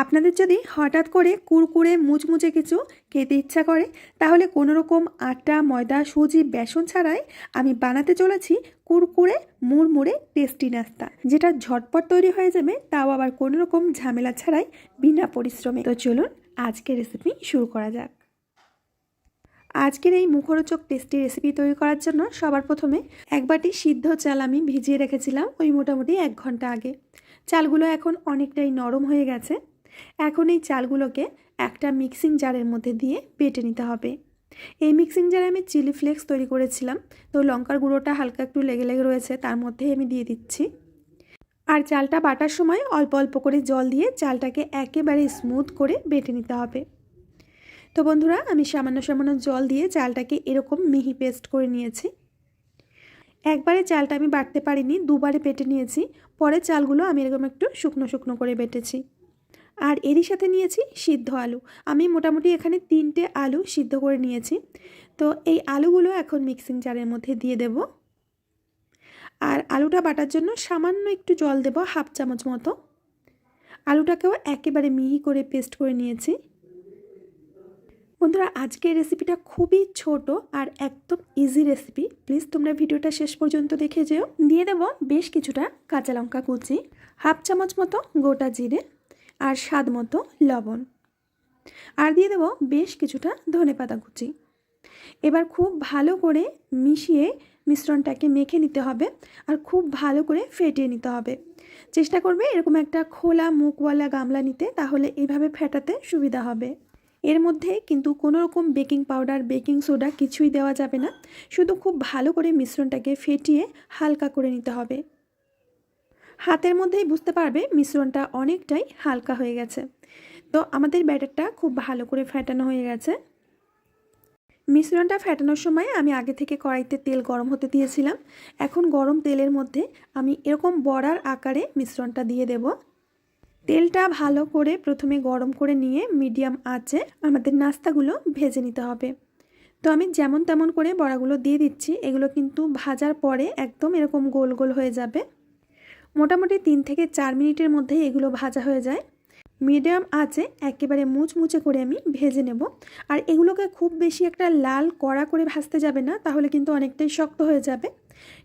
আপনাদের যদি হঠাৎ করে কুরকুরে মুচমুচে কিছু খেতে ইচ্ছা করে, তাহলে কোনো রকম আটা, ময়দা, সুজি, বেসন ছাড়াই আমি বানাতে চলেছি কুরকুরে মুড়মুড়ে টেস্টি নাস্তা, যেটা ঝটপট তৈরি হয়ে যাবে, তাও আবার কোনো রকম ঝামেলা ছাড়াই, বিনা পরিশ্রমে। তো চলুন আজকের রেসিপি শুরু করা যাক। আজকের এই মুখরোচক টেস্টি রেসিপি তৈরি করার জন্য সবার প্রথমে এক বাটি সিদ্ধ চাল আমি ভিজিয়ে রেখেছিলাম ওই মোটামুটি 1 ঘন্টা আগে। চালগুলো এখন অনেকটাই নরম হয়ে গেছে। এখন এই চালগুলোকে একটা মিক্সিং জারের মধ্যে দিয়ে বেটে নিতে হবে। এই মিক্সিং জারে আমি চিলি ফ্লেক্স তৈরি করেছিলাম, তো লঙ্কার গুঁড়োটা হালকা একটু লেগে লেগে রয়েছে, তার মধ্যেই আমি দিয়ে দিচ্ছি। আর চালটা বাটার সময় অল্প অল্প করে জল দিয়ে চালটাকে একেবারে স্মুথ করে বেটে নিতে হবে। তো বন্ধুরা, আমি সামান্য সামান্য জল দিয়ে চালটাকে এরকম মিহি পেস্ট করে নিয়েছি। একবারে চালটা আমি বাটতে পারিনি, দুবারে বেটে নিয়েছি। পরে চালগুলো আমি এরকম একটু শুকনো শুকনো করে বেটেছি। আর এরই সাথে নিয়েছি সিদ্ধ আলু। আমি মোটামুটি এখানে 3টে আলু সিদ্ধ করে নিয়েছি। তো এই আলুগুলো এখন মিক্সিং জারের মধ্যে দিয়ে দেব। আর আলুটা বাটার জন্য সামান্য একটু জল দেব, 1/2 চামচ মতো। আলুটাকেও একেবারে মিহি করে পেস্ট করে নিয়েছি। বন্ধুরা, আজকের রেসিপিটা খুবই ছোট আর একদম ইজি রেসিপি। প্লিজ তোমরা ভিডিওটা শেষ পর্যন্ত দেখে যেও। দিয়ে দেব বেশ কিছুটা কাঁচা লঙ্কা কুচি, 1/2 চামচ মতো গোটা জিরে, আর স্বাদ মতো লবণ, আর দিয়ে দেব বেশ কিছুটা ধনেপাতা কুচি। এবার খুব ভালো করে মিশিয়ে মিশ্রণটাকে মেখে নিতে হবে, আর খুব ভালো করে ফেটিয়ে নিতে হবে। চেষ্টা করবে এরকম একটা খোলা মুখওয়ালা গামলা নিতে, তাহলে এইভাবে ফেটাতে সুবিধা হবে। এর মধ্যে কিন্তু কোনো রকম বেকিং পাউডার, বেকিং সোডা কিছুই দেওয়া যাবে না। শুধু খুব ভালো করে মিশ্রণটাকে ফেটিয়ে হালকা করে নিতে হবে। হাতের মধ্যেই বুঝতে পারবে মিশ্রণটা অনেকটাই হালকা হয়ে গেছে। তো আমাদের ব্যাটারটা খুব ভালো করে ফেটানো হয়ে গেছে। মিশ্রণটা ফেটানোর সময় আমি আগে থেকে কড়াইতে তেল গরম হতে দিয়েছিলাম। এখন গরম তেলের মধ্যে আমি এরকম বড়ার আকারে মিশ্রণটা দিয়ে দেব। তেলটা ভালো করে প্রথমে গরম করে নিয়ে মিডিয়াম আঁচে আমাদের নাস্তাগুলো ভেজে নিতে হবে। তো আমি যেমন তেমন করে বড়াগুলো দিয়ে দিচ্ছি। এগুলো কিন্তু ভাজার পরে একদম এরকম গোল গোল হয়ে যাবে। মোটামুটি 3 থেকে 4 মিনিটের মধ্যেই এগুলো ভাজা হয়ে যায়। মিডিয়াম আঁচে একেবারে মুচমুচে করে আমি ভেজে নেব। আর এগুলোকে খুব বেশি একটা লাল কড়া করে ভাজতে যাবে না, তাহলে কিন্তু অনেকটাই শক্ত হয়ে যাবে।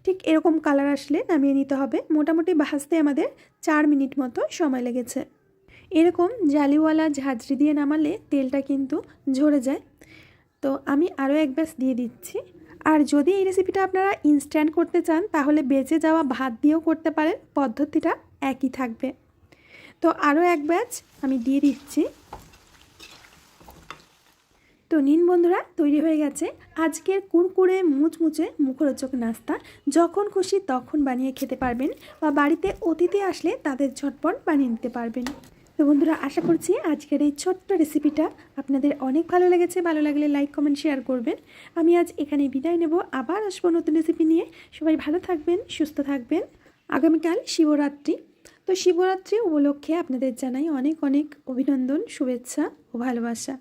ঠিক এরকম কালার আসলে নামিয়ে নিতে হবে। মোটামুটি ভাজতে আমাদের 4 মিনিট মতো সময় লেগেছে। এরকম জালিওয়ালা ঝাঁঝরি দিয়ে নামালে তেলটা কিন্তু ঝরে যায়। তো আমি আরও এক ব্যাচ দিয়ে দিচ্ছি। আর যদি এই রেসিপিটা আপনারা ইনস্ট্যান্ট করতে চান, তাহলে বেঁচে যাওয়া ভাত দিয়েও করতে পারেন, পদ্ধতিটা একই থাকবে। তো আরও এক ব্যাচ আমি দিয়ে দিচ্ছি। তো নিন বন্ধুরা, তৈরি হয়ে গেছে আজকের কুরকুরে মুচমুচে মুখরোচক নাস্তা। যখন খুশি তখন বানিয়ে খেতে পারবেন, বা বাড়িতে অতিথি আসলে তাদের ঝটপট বানিয়ে নিতে পারবেন। তো বন্ধুরা, আশা করছি আজকের এই ছোট্ট রেসিপিটা আপনাদের অনেক ভালো লেগেছে। ভালো লাগলে লাইক, কমেন্ট, শেয়ার করবেন। আমি আজ এখানে বিদায় নেব, আবার আসবো নতুন রেসিপি নিয়ে। সবাই ভালো থাকবেন, সুস্থ থাকবেন। আগামীকাল শিবরাত্রি। তো শিবরাত্রি উপলক্ষে আপনাদের জানাই অনেক অনেক অভিনন্দন, শুভেচ্ছা ও ভালোবাসা।